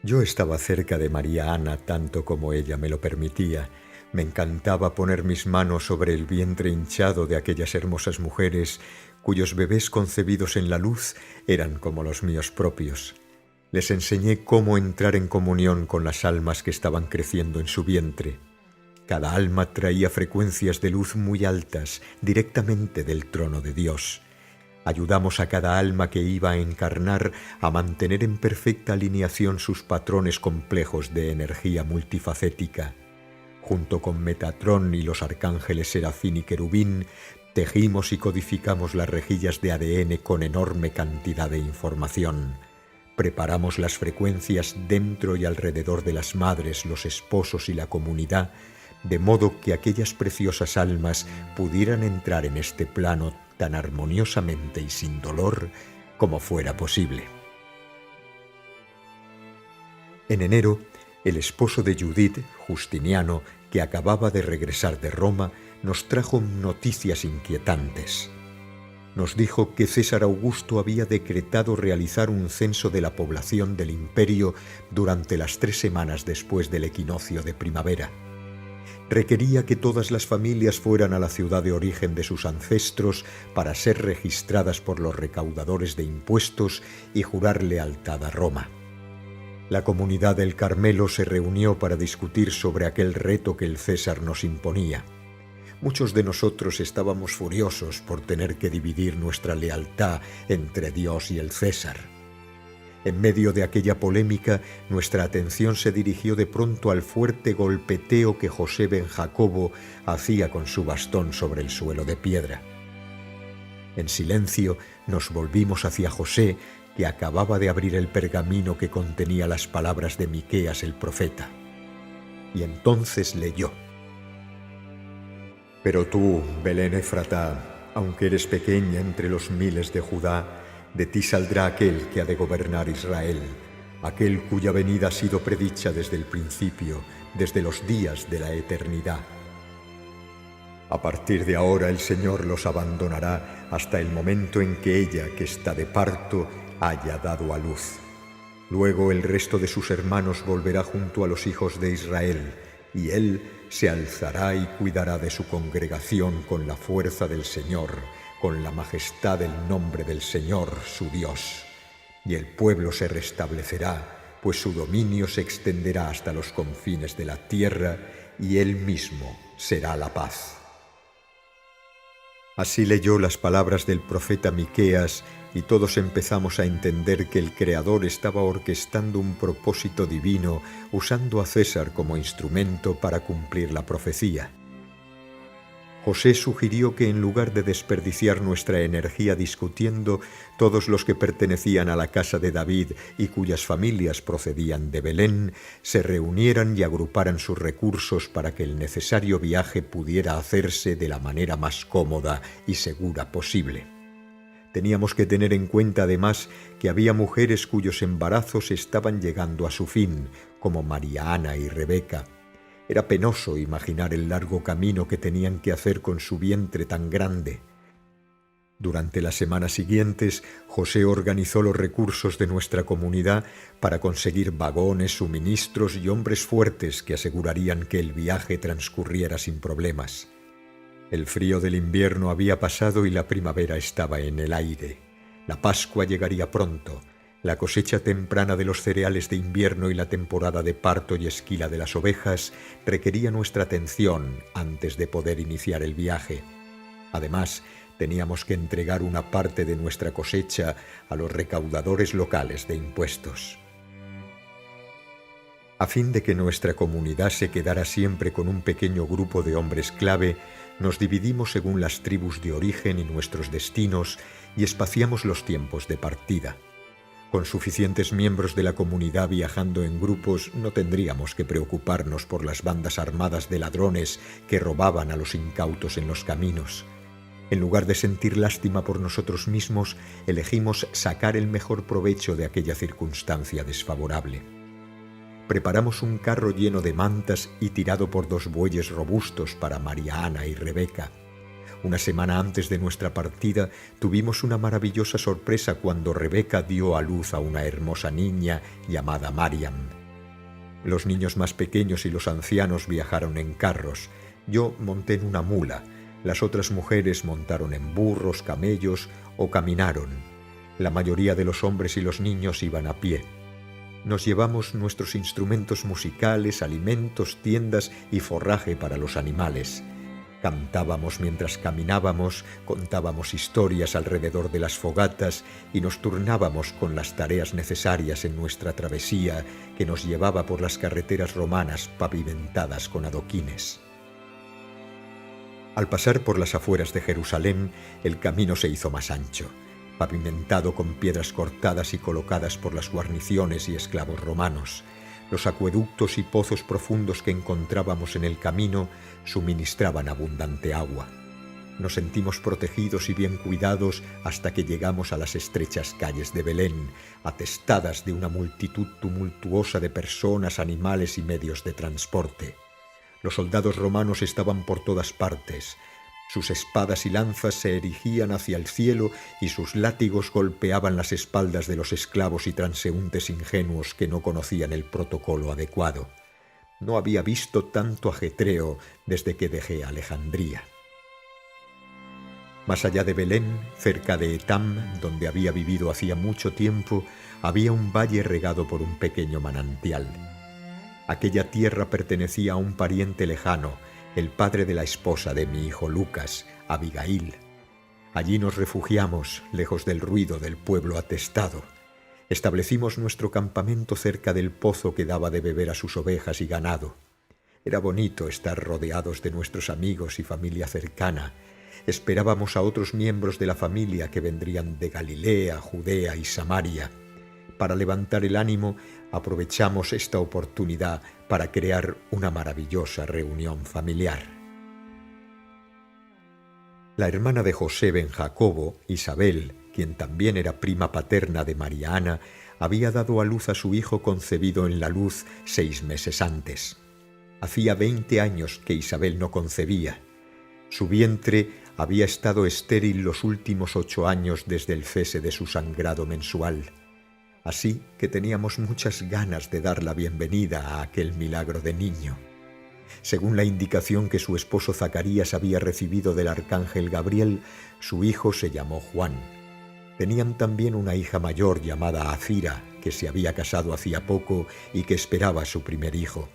Yo estaba cerca de María Ana tanto como ella me lo permitía. Me encantaba poner mis manos sobre el vientre hinchado de aquellas hermosas mujeres cuyos bebés concebidos en la luz eran como los míos propios. Les enseñé cómo entrar en comunión con las almas que estaban creciendo en su vientre. Cada alma traía frecuencias de luz muy altas, directamente del trono de Dios. Ayudamos a cada alma que iba a encarnar a mantener en perfecta alineación sus patrones complejos de energía multifacética. Junto con Metatrón y los arcángeles Serafín y Querubín, tejimos y codificamos las rejillas de ADN con enorme cantidad de información. Preparamos las frecuencias dentro y alrededor de las madres, los esposos y la comunidad, de modo que aquellas preciosas almas pudieran entrar en este plano tan armoniosamente y sin dolor como fuera posible. En enero, el esposo de Judith, Justiniano, que acababa de regresar de Roma, nos trajo noticias inquietantes. Nos dijo que César Augusto había decretado realizar un censo de la población del imperio durante las 3 semanas después del equinoccio de primavera. Requería que todas las familias fueran a la ciudad de origen de sus ancestros para ser registradas por los recaudadores de impuestos y jurar lealtad a Roma. La comunidad del Carmelo se reunió para discutir sobre aquel reto que el César nos imponía. Muchos de nosotros estábamos furiosos por tener que dividir nuestra lealtad entre Dios y el César. En medio de aquella polémica, nuestra atención se dirigió de pronto al fuerte golpeteo que José ben Jacobo hacía con su bastón sobre el suelo de piedra. En silencio nos volvimos hacia José, que acababa de abrir el pergamino que contenía las palabras de Miqueas el profeta. Y entonces leyó: «Pero tú, Belén Efratá, aunque eres pequeña entre los miles de Judá, de ti saldrá aquel que ha de gobernar Israel, aquel cuya venida ha sido predicha desde el principio, desde los días de la eternidad. A partir de ahora el Señor los abandonará hasta el momento en que ella, que está de parto, haya dado a luz. Luego el resto de sus hermanos volverá junto a los hijos de Israel, y él se alzará y cuidará de su congregación con la fuerza del Señor, con la majestad del nombre del Señor, su Dios. Y el pueblo se restablecerá, pues su dominio se extenderá hasta los confines de la tierra, y él mismo será la paz». Así leyó las palabras del profeta Miqueas, y todos empezamos a entender que el Creador estaba orquestando un propósito divino, usando a César como instrumento para cumplir la profecía. José sugirió que en lugar de desperdiciar nuestra energía discutiendo, todos los que pertenecían a la casa de David y cuyas familias procedían de Belén, se reunieran y agruparan sus recursos para que el necesario viaje pudiera hacerse de la manera más cómoda y segura posible. Teníamos que tener en cuenta además que había mujeres cuyos embarazos estaban llegando a su fin, como María Ana y Rebeca. Era penoso imaginar el largo camino que tenían que hacer con su vientre tan grande. Durante las semanas siguientes, José organizó los recursos de nuestra comunidad para conseguir vagones, suministros y hombres fuertes que asegurarían que el viaje transcurriera sin problemas. El frío del invierno había pasado y la primavera estaba en el aire. La Pascua llegaría pronto. La cosecha temprana de los cereales de invierno y la temporada de parto y esquila de las ovejas requería nuestra atención antes de poder iniciar el viaje. Además, teníamos que entregar una parte de nuestra cosecha a los recaudadores locales de impuestos. A fin de que nuestra comunidad se quedara siempre con un pequeño grupo de hombres clave, nos dividimos según las tribus de origen y nuestros destinos y espaciamos los tiempos de partida. Con suficientes miembros de la comunidad viajando en grupos, no tendríamos que preocuparnos por las bandas armadas de ladrones que robaban a los incautos en los caminos. En lugar de sentir lástima por nosotros mismos, elegimos sacar el mejor provecho de aquella circunstancia desfavorable. Preparamos un carro lleno de mantas y tirado por 2 bueyes robustos para María Ana y Rebeca. Una semana antes de nuestra partida tuvimos una maravillosa sorpresa cuando Rebeca dio a luz a una hermosa niña llamada Mariam. Los niños más pequeños y los ancianos viajaron en carros. Yo monté en una mula. Las otras mujeres montaron en burros, camellos o caminaron. La mayoría de los hombres y los niños iban a pie. Nos llevamos nuestros instrumentos musicales, alimentos, tiendas y forraje para los animales. Cantábamos mientras caminábamos, contábamos historias alrededor de las fogatas y nos turnábamos con las tareas necesarias en nuestra travesía que nos llevaba por las carreteras romanas pavimentadas con adoquines. Al pasar por las afueras de Jerusalén, el camino se hizo más ancho, pavimentado con piedras cortadas y colocadas por las guarniciones y esclavos romanos. Los acueductos y pozos profundos que encontrábamos en el camino suministraban abundante agua. Nos sentimos protegidos y bien cuidados hasta que llegamos a las estrechas calles de Belén, atestadas de una multitud tumultuosa de personas, animales y medios de transporte. Los soldados romanos estaban por todas partes. Sus espadas y lanzas se erigían hacia el cielo y sus látigos golpeaban las espaldas de los esclavos y transeúntes ingenuos que no conocían el protocolo adecuado. No había visto tanto ajetreo desde que dejé Alejandría. Más allá de Belén, cerca de Etam, donde había vivido hacía mucho tiempo, había un valle regado por un pequeño manantial. Aquella tierra pertenecía a un pariente lejano, el padre de la esposa de mi hijo Lucas, Abigail. Allí nos refugiamos, lejos del ruido del pueblo atestado. Establecimos nuestro campamento cerca del pozo que daba de beber a sus ovejas y ganado. Era bonito estar rodeados de nuestros amigos y familia cercana. Esperábamos a otros miembros de la familia que vendrían de Galilea, Judea y Samaria. Para levantar el ánimo, aprovechamos esta oportunidad para crear una maravillosa reunión familiar. La hermana de José ben Jacobo, Isabel, quien también era prima paterna de María Ana, había dado a luz a su hijo concebido en la luz 6 meses antes. Hacía 20 años que Isabel no concebía. Su vientre había estado estéril los últimos 8 años desde el cese de su sangrado mensual. Así que teníamos muchas ganas de dar la bienvenida a aquel milagro de niño. Según la indicación que su esposo Zacarías había recibido del arcángel Gabriel, su hijo se llamó Juan. Tenían también una hija mayor llamada Azira, que se había casado hacía poco y que esperaba su primer hijo.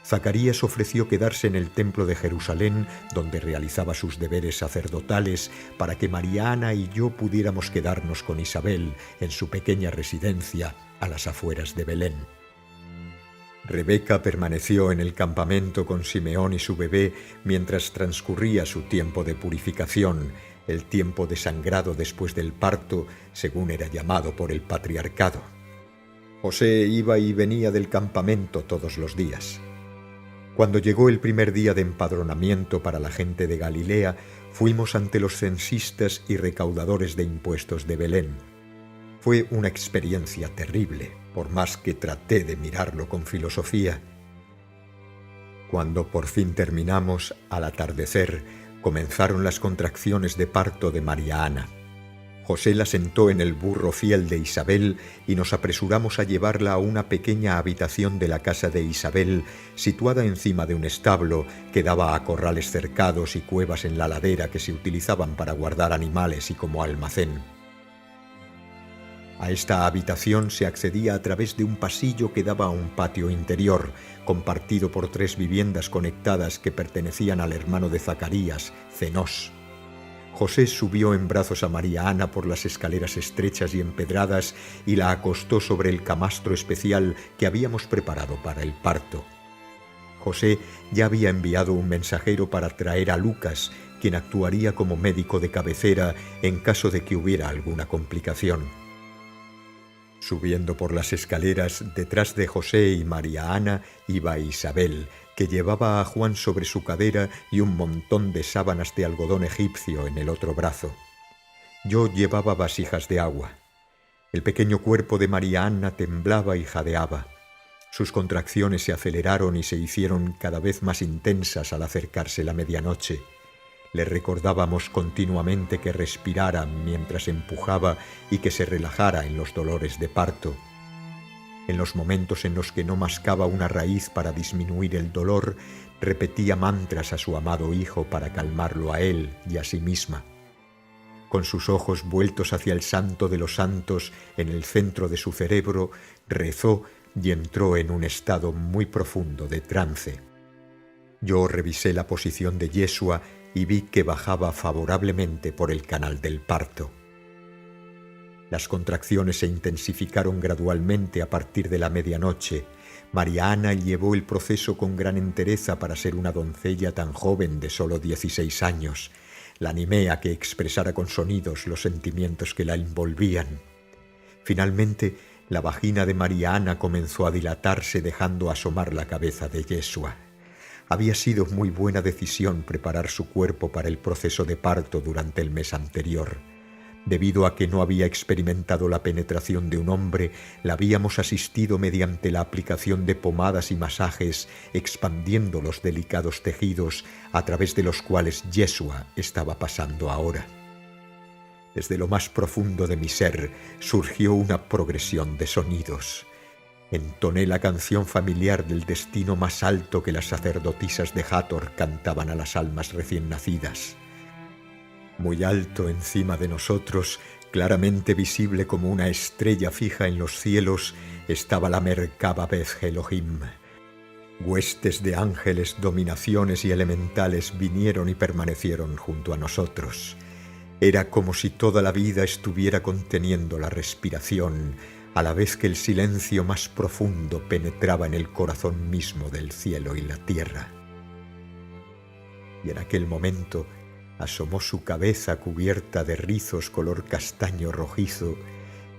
Zacarías ofreció quedarse en el templo de Jerusalén, donde realizaba sus deberes sacerdotales, para que María Ana y yo pudiéramos quedarnos con Isabel en su pequeña residencia a las afueras de Belén. Rebeca permaneció en el campamento con Simeón y su bebé mientras transcurría su tiempo de purificación, el tiempo de sangrado después del parto, según era llamado por el patriarcado. José iba y venía del campamento todos los días. Cuando llegó el primer día de empadronamiento para la gente de Galilea, fuimos ante los censistas y recaudadores de impuestos de Belén. Fue una experiencia terrible, por más que traté de mirarlo con filosofía. Cuando por fin terminamos, al atardecer, comenzaron las contracciones de parto de María Ana. José la sentó en el burro fiel de Isabel y nos apresuramos a llevarla a una pequeña habitación de la casa de Isabel, situada encima de un establo que daba a corrales cercados y cuevas en la ladera que se utilizaban para guardar animales y como almacén. A esta habitación se accedía a través de un pasillo que daba a un patio interior, compartido por 3 viviendas conectadas que pertenecían al hermano de Zacarías, Cenós. José subió en brazos a María Ana por las escaleras estrechas y empedradas y la acostó sobre el camastro especial que habíamos preparado para el parto. José ya había enviado un mensajero para traer a Lucas, quien actuaría como médico de cabecera en caso de que hubiera alguna complicación. Subiendo por las escaleras, detrás de José y María Ana iba Isabel, que llevaba a Juan sobre su cadera y un montón de sábanas de algodón egipcio en el otro brazo. Yo llevaba vasijas de agua. El pequeño cuerpo de María Ana temblaba y jadeaba. Sus contracciones se aceleraron y se hicieron cada vez más intensas al acercarse la medianoche. Le recordábamos continuamente que respirara mientras empujaba y que se relajara en los dolores de parto. En los momentos en los que no mascaba una raíz para disminuir el dolor, repetía mantras a su amado hijo para calmarlo a él y a sí misma. Con sus ojos vueltos hacia el Santo de los Santos en el centro de su cerebro, rezó y entró en un estado muy profundo de trance. Yo revisé la posición de Yeshua y vi que bajaba favorablemente por el canal del parto. Las contracciones se intensificaron gradualmente a partir de la medianoche. María Ana llevó el proceso con gran entereza para ser una doncella tan joven de solo 16 años. La animé a que expresara con sonidos los sentimientos que la envolvían. Finalmente, la vagina de María Ana comenzó a dilatarse dejando asomar la cabeza de Yeshua. Había sido muy buena decisión preparar su cuerpo para el proceso de parto durante el mes anterior. Debido a que no había experimentado la penetración de un hombre, la habíamos asistido mediante la aplicación de pomadas y masajes, expandiendo los delicados tejidos a través de los cuales Yeshua estaba pasando ahora. Desde lo más profundo de mi ser surgió una progresión de sonidos. Entoné la canción familiar del destino más alto que las sacerdotisas de Hathor cantaban a las almas recién nacidas. Muy alto encima de nosotros, claramente visible como una estrella fija en los cielos, estaba la Merkaba Beth Elohim. Huestes de ángeles, dominaciones y elementales vinieron y permanecieron junto a nosotros. Era como si toda la vida estuviera conteniendo la respiración, a la vez que el silencio más profundo penetraba en el corazón mismo del cielo y la tierra. Y en aquel momento asomó su cabeza cubierta de rizos color castaño rojizo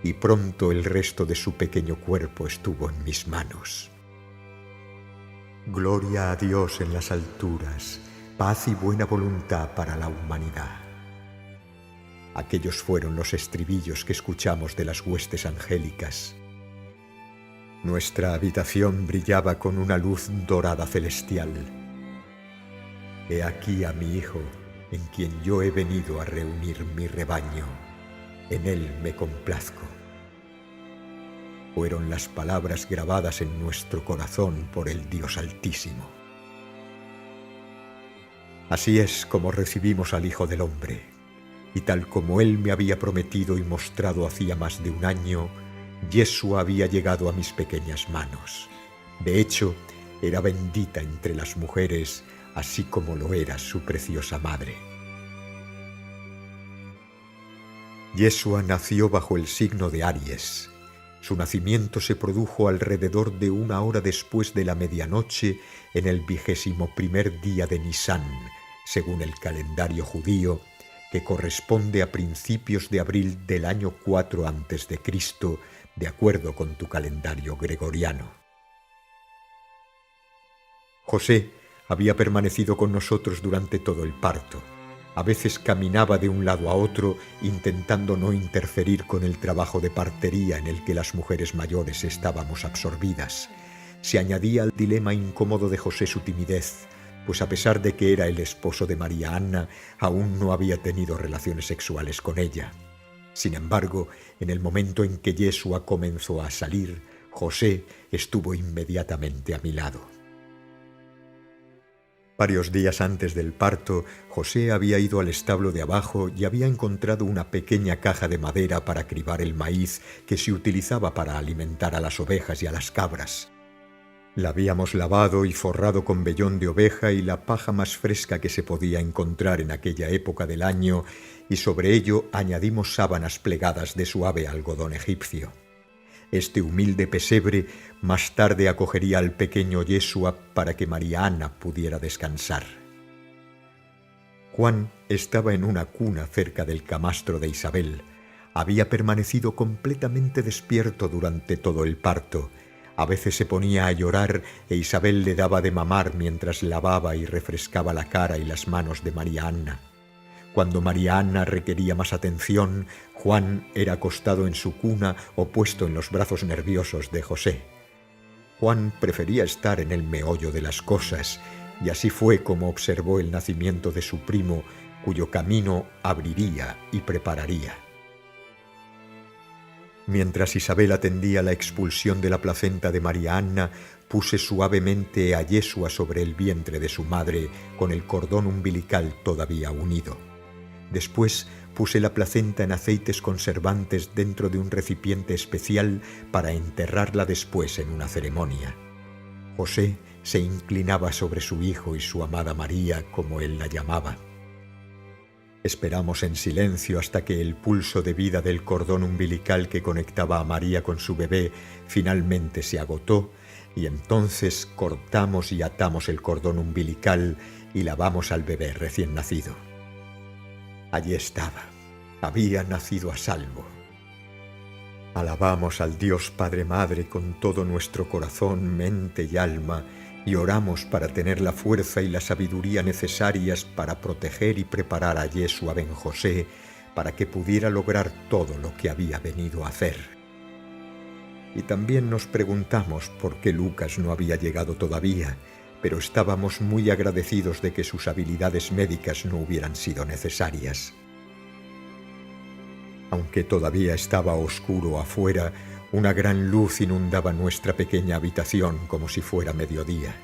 y pronto el resto de su pequeño cuerpo estuvo en mis manos. Gloria a Dios en las alturas, paz y buena voluntad para la humanidad. Aquellos fueron los estribillos que escuchamos de las huestes angélicas. Nuestra habitación brillaba con una luz dorada celestial. He aquí a mi Hijo, en quien yo he venido a reunir mi rebaño. En él me complazco. Fueron las palabras grabadas en nuestro corazón por el Dios Altísimo. Así es como recibimos al Hijo del Hombre, y tal como Él me había prometido y mostrado hacía más de un año, Yeshua había llegado a mis pequeñas manos. De hecho, era bendita entre las mujeres, así como lo era su preciosa madre. Yeshua nació bajo el signo de Aries. Su nacimiento se produjo alrededor de 1 hora después de la medianoche en el 21º día de Nisán, según el calendario judío, que corresponde a principios de abril del año 4 a.C., de acuerdo con tu calendario gregoriano. José había permanecido con nosotros durante todo el parto. A veces caminaba de un lado a otro, intentando no interferir con el trabajo de partería en el que las mujeres mayores estábamos absorbidas. Se añadía al dilema incómodo de José su timidez, pues a pesar de que era el esposo de María Anna, aún no había tenido relaciones sexuales con ella. Sin embargo, en el momento en que Yeshua comenzó a salir, José estuvo inmediatamente a mi lado. Varios días antes del parto, José había ido al establo de abajo y había encontrado una pequeña caja de madera para cribar el maíz que se utilizaba para alimentar a las ovejas y a las cabras. La habíamos lavado y forrado con vellón de oveja y la paja más fresca que se podía encontrar en aquella época del año, y sobre ello añadimos sábanas plegadas de suave algodón egipcio. Este humilde pesebre más tarde acogería al pequeño Yeshua para que María Anna pudiera descansar. Juan estaba en una cuna cerca del camastro de Isabel. Había permanecido completamente despierto durante todo el parto. A veces se ponía a llorar e Isabel le daba de mamar mientras lavaba y refrescaba la cara y las manos de María Anna. Cuando María Anna requería más atención, Juan era acostado en su cuna o puesto en los brazos nerviosos de José. Juan prefería estar en el meollo de las cosas y así fue como observó el nacimiento de su primo, cuyo camino abriría y prepararía. Mientras Isabel atendía la expulsión de la placenta de María Anna, puse suavemente a Yeshua sobre el vientre de su madre con el cordón umbilical todavía unido. Después puse la placenta en aceites conservantes dentro de un recipiente especial para enterrarla después en una ceremonia. José se inclinaba sobre su hijo y su amada María, como él la llamaba. Esperamos en silencio hasta que el pulso de vida del cordón umbilical que conectaba a María con su bebé finalmente se agotó, y entonces cortamos y atamos el cordón umbilical y lavamos al bebé recién nacido. Allí estaba, había nacido a salvo. Alabamos al Dios Padre Madre con todo nuestro corazón, mente y alma, y oramos para tener la fuerza y la sabiduría necesarias para proteger y preparar a Yeshua ben José para que pudiera lograr todo lo que había venido a hacer. Y también nos preguntamos por qué Lucas no había llegado todavía, pero estábamos muy agradecidos de que sus habilidades médicas no hubieran sido necesarias. Aunque todavía estaba oscuro afuera, una gran luz inundaba nuestra pequeña habitación como si fuera mediodía.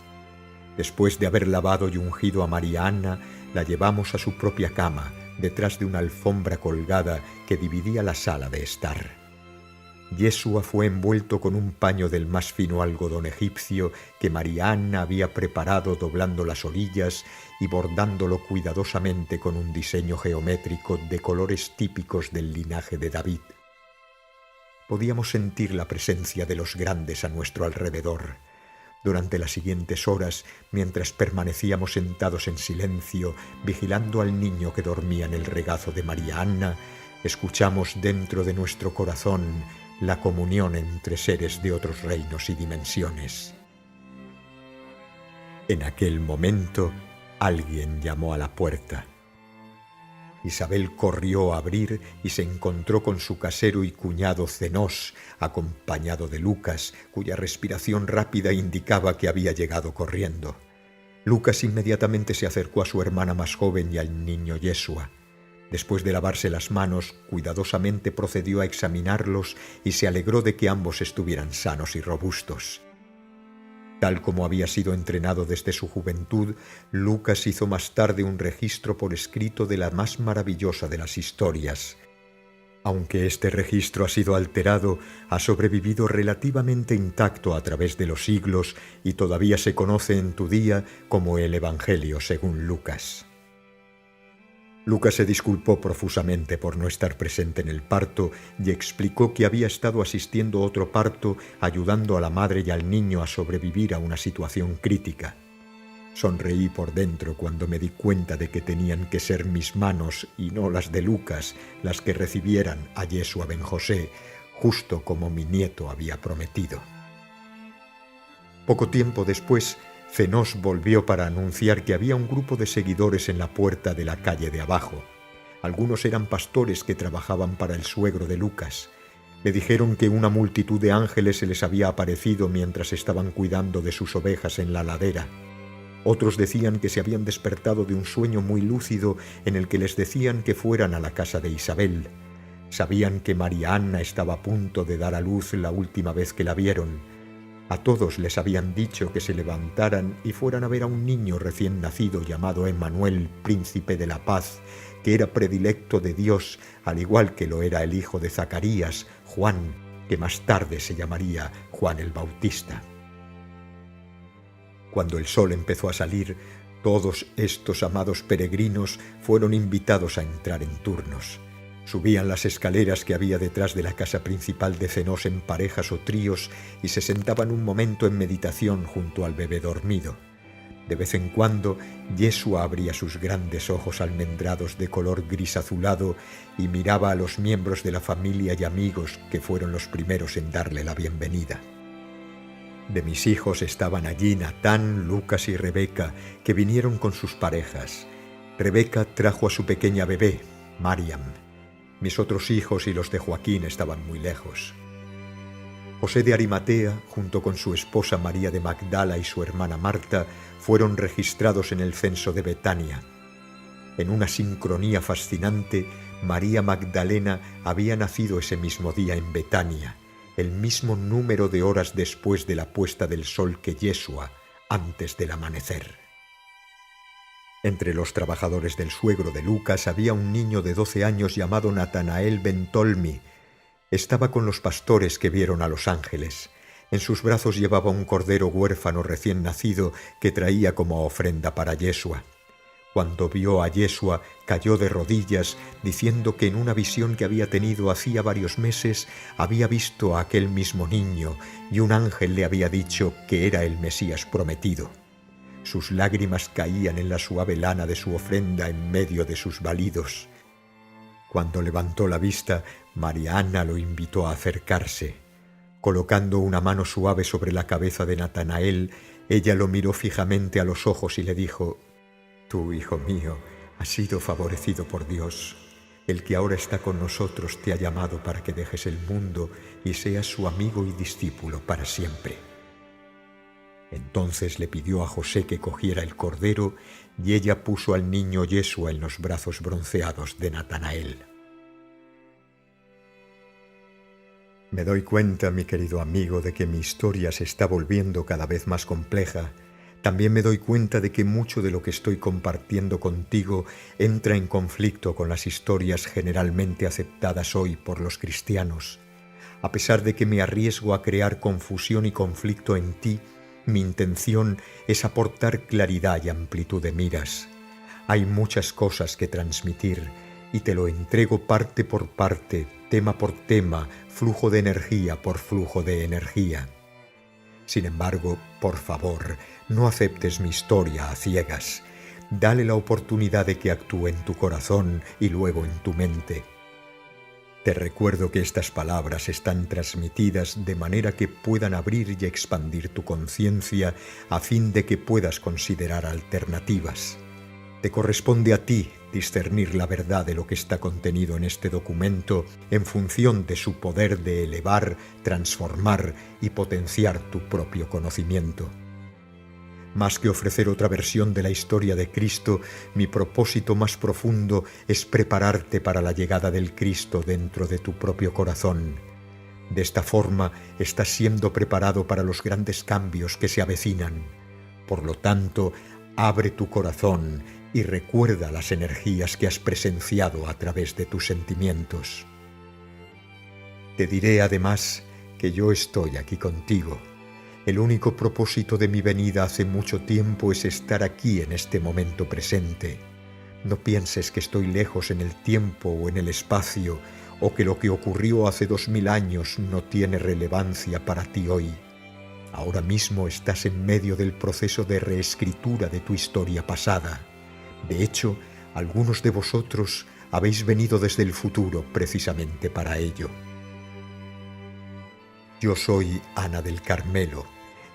Después de haber lavado y ungido a María Anna, la llevamos a su propia cama, detrás de una alfombra colgada que dividía la sala de estar. Yeshua fue envuelto con un paño del más fino algodón egipcio que María Anna había preparado doblando las orillas y bordándolo cuidadosamente con un diseño geométrico de colores típicos del linaje de David. Podíamos sentir la presencia de los grandes a nuestro alrededor. Durante las siguientes horas, mientras permanecíamos sentados en silencio, vigilando al niño que dormía en el regazo de María Anna, escuchamos dentro de nuestro corazón la comunión entre seres de otros reinos y dimensiones. En aquel momento, alguien llamó a la puerta. Isabel corrió a abrir y se encontró con su casero y cuñado Zenós, acompañado de Lucas, cuya respiración rápida indicaba que había llegado corriendo. Lucas inmediatamente se acercó a su hermana más joven y al niño Yeshua. Después de lavarse las manos, cuidadosamente procedió a examinarlos y se alegró de que ambos estuvieran sanos y robustos. Tal como había sido entrenado desde su juventud, Lucas hizo más tarde un registro por escrito de la más maravillosa de las historias. Aunque este registro ha sido alterado, ha sobrevivido relativamente intacto a través de los siglos y todavía se conoce en tu día como el Evangelio según Lucas. Lucas se disculpó profusamente por no estar presente en el parto y explicó que había estado asistiendo a otro parto, ayudando a la madre y al niño a sobrevivir a una situación crítica. Sonreí por dentro cuando me di cuenta de que tenían que ser mis manos y no las de Lucas las que recibieran a Yeshua ben José, justo como mi nieto había prometido. Poco tiempo después, Zenós volvió para anunciar que había un grupo de seguidores en la puerta de la calle de abajo. Algunos eran pastores que trabajaban para el suegro de Lucas. Le dijeron que una multitud de ángeles se les había aparecido mientras estaban cuidando de sus ovejas en la ladera. Otros decían que se habían despertado de un sueño muy lúcido en el que les decían que fueran a la casa de Isabel. Sabían que María Anna estaba a punto de dar a luz la última vez que la vieron. A todos les habían dicho que se levantaran y fueran a ver a un niño recién nacido llamado Emmanuel, príncipe de la paz, que era predilecto de Dios, al igual que lo era el hijo de Zacarías, Juan, que más tarde se llamaría Juan el Bautista. Cuando el sol empezó a salir, todos estos amados peregrinos fueron invitados a entrar en turnos. Subían las escaleras que había detrás de la casa principal de Zenós en parejas o tríos y se sentaban un momento en meditación junto al bebé dormido. De vez en cuando, Yeshua abría sus grandes ojos almendrados de color gris azulado y miraba a los miembros de la familia y amigos que fueron los primeros en darle la bienvenida. De mis hijos estaban allí Natán, Lucas y Rebeca, que vinieron con sus parejas. Rebeca trajo a su pequeña bebé, Mariam. Mis otros hijos y los de Joaquín estaban muy lejos. José de Arimatea, junto con su esposa María de Magdala y su hermana Marta, fueron registrados en el censo de Betania. En una sincronía fascinante, María Magdalena había nacido ese mismo día en Betania, el mismo número de horas después de la puesta del sol que Yeshua, antes del amanecer. Entre los trabajadores del suegro de Lucas había un niño de 12 años llamado Natanael ben Tolmi. Estaba con los pastores que vieron a los ángeles. En sus brazos llevaba un cordero huérfano recién nacido que traía como ofrenda para Yeshua. Cuando vio a Yeshua, cayó de rodillas, diciendo que en una visión que había tenido hacía varios meses había visto a aquel mismo niño y un ángel le había dicho que era el Mesías prometido. Sus lágrimas caían en la suave lana de su ofrenda en medio de sus balidos. Cuando levantó la vista, María Ana lo invitó a acercarse. Colocando una mano suave sobre la cabeza de Natanael, ella lo miró fijamente a los ojos y le dijo: «Tú, hijo mío, has sido favorecido por Dios. El que ahora está con nosotros te ha llamado para que dejes el mundo y seas su amigo y discípulo para siempre». Entonces le pidió a José que cogiera el cordero y ella puso al niño Yeshua en los brazos bronceados de Natanael. Me doy cuenta, mi querido amigo, de que mi historia se está volviendo cada vez más compleja. También me doy cuenta de que mucho de lo que estoy compartiendo contigo entra en conflicto con las historias generalmente aceptadas hoy por los cristianos. A pesar de que me arriesgo a crear confusión y conflicto en ti, mi intención es aportar claridad y amplitud de miras. Hay muchas cosas que transmitir y te lo entrego parte por parte, tema por tema, flujo de energía por flujo de energía. Sin embargo, por favor, no aceptes mi historia a ciegas. Dale la oportunidad de que actúe en tu corazón y luego en tu mente. Te recuerdo que estas palabras están transmitidas de manera que puedan abrir y expandir tu conciencia a fin de que puedas considerar alternativas. Te corresponde a ti discernir la verdad de lo que está contenido en este documento en función de su poder de elevar, transformar y potenciar tu propio conocimiento. Más que ofrecer otra versión de la historia de Cristo, mi propósito más profundo es prepararte para la llegada del Cristo dentro de tu propio corazón. De esta forma, estás siendo preparado para los grandes cambios que se avecinan. Por lo tanto, abre tu corazón y recuerda las energías que has presenciado a través de tus sentimientos. Te diré además que yo estoy aquí contigo. El único propósito de mi venida hace mucho tiempo es estar aquí en este momento presente. No pienses que estoy lejos en el tiempo o en el espacio, o que lo que ocurrió hace 2000 años no tiene relevancia para ti hoy. Ahora mismo estás en medio del proceso de reescritura de tu historia pasada. De hecho, algunos de vosotros habéis venido desde el futuro precisamente para ello. Yo soy Ana del Carmelo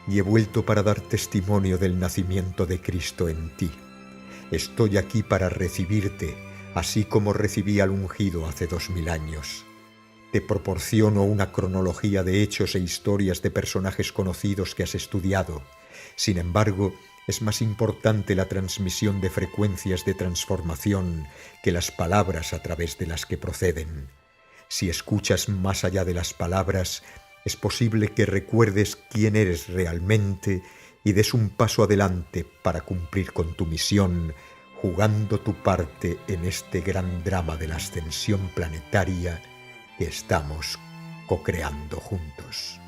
y he vuelto para dar testimonio del nacimiento de Cristo en ti. Estoy aquí para recibirte, así como recibí al ungido hace 2000 años. Te proporciono una cronología de hechos e historias de personajes conocidos que has estudiado. Sin embargo, es más importante la transmisión de frecuencias de transformación que las palabras a través de las que proceden. Si escuchas más allá de las palabras, es posible que recuerdes quién eres realmente y des un paso adelante para cumplir con tu misión, jugando tu parte en este gran drama de la ascensión planetaria que estamos co-creando juntos.